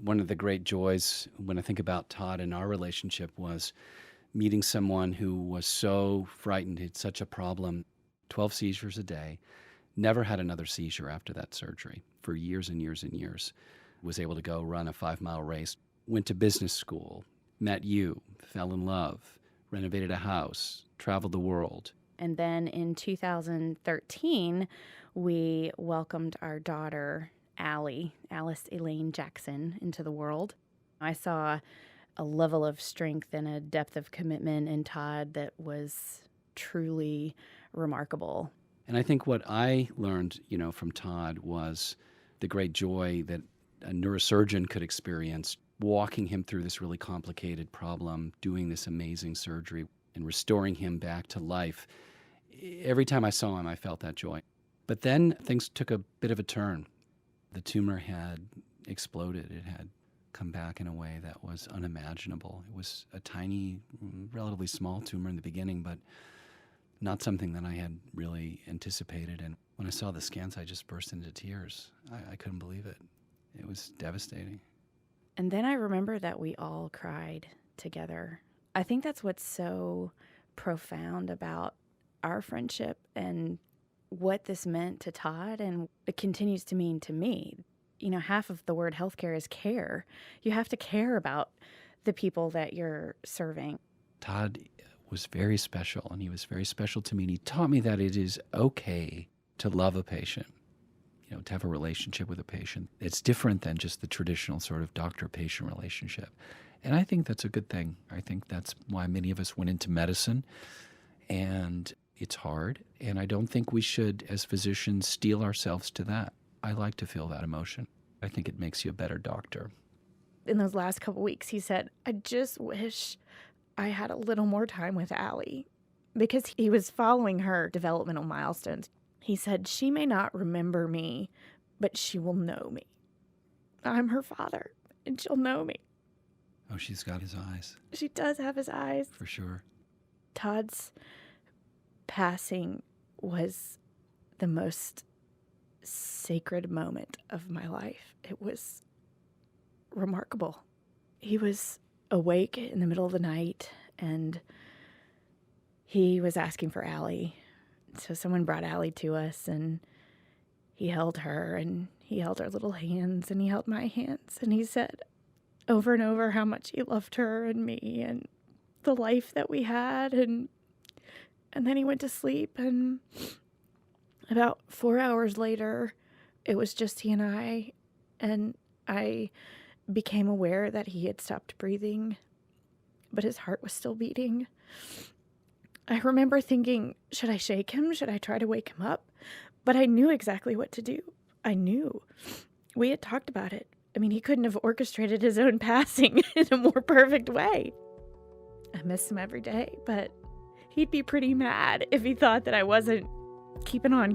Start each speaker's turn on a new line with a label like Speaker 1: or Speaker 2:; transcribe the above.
Speaker 1: One of the great joys when I think about Todd and our relationship was meeting someone who was so frightened, had such a problem, 12 seizures a day, never had another seizure after that surgery for years and years and years. Was able to go run a 5-mile race, went to business school, met you, fell in love, renovated a house, traveled the world.
Speaker 2: And then in 2013, we welcomed our daughter, Alice Elaine Jackson, into the world. I saw a level of strength and a depth of commitment in Todd that was truly remarkable.
Speaker 1: And I think what I learned, from Todd was the great joy that a neurosurgeon could experience walking him through this really complicated problem, doing this amazing surgery, and restoring him back to life. Every time I saw him, I felt that joy. But then things took a bit of a turn. The tumor had exploded. It had come back in a way that was unimaginable. It was a tiny, relatively small tumor in the beginning, but not something that I had really anticipated. And when I saw the scans, I just burst into tears. I couldn't believe it. It was devastating.
Speaker 2: And then I remember that we all cried together. I think that's what's so profound about our friendship and what this meant to Todd and it continues to mean to me. Half of the word healthcare is care. You have to care about the people that you're serving.
Speaker 1: Todd was very special, and he was very special to me. And he taught me that it is okay to love a patient, to have a relationship with a patient. It's different than just the traditional sort of doctor-patient relationship. And I think that's a good thing. I think that's why many of us went into medicine, and it's hard. And I don't think we should, as physicians, steel ourselves to that. I like to feel that emotion. I think it makes you a better doctor.
Speaker 2: In those last couple weeks, he said, I just wish I had a little more time with Allie, because he was following her developmental milestones. He said, she may not remember me, but she will know me. I'm her father, and she'll know me.
Speaker 1: Oh, she's got his eyes.
Speaker 2: She does have his eyes.
Speaker 1: For sure.
Speaker 2: Todd's passing was the most sacred moment of my life. It was remarkable. He was awake in the middle of the night, and he was asking for Allie. So someone brought Allie to us, and he held her, and he held her little hands, and he held my hands, and he said over and over how much he loved her and me and the life that we had, and then he went to sleep, and about 4 hours later, it was just he and I became aware that he had stopped breathing, but his heart was still beating. I remember thinking, should I shake him? Should I try to wake him up? But I knew exactly what to do. I knew. We had talked about it. I mean, he couldn't have orchestrated his own passing in a more perfect way. I miss him every day, but he'd be pretty mad if he thought that I wasn't keeping on.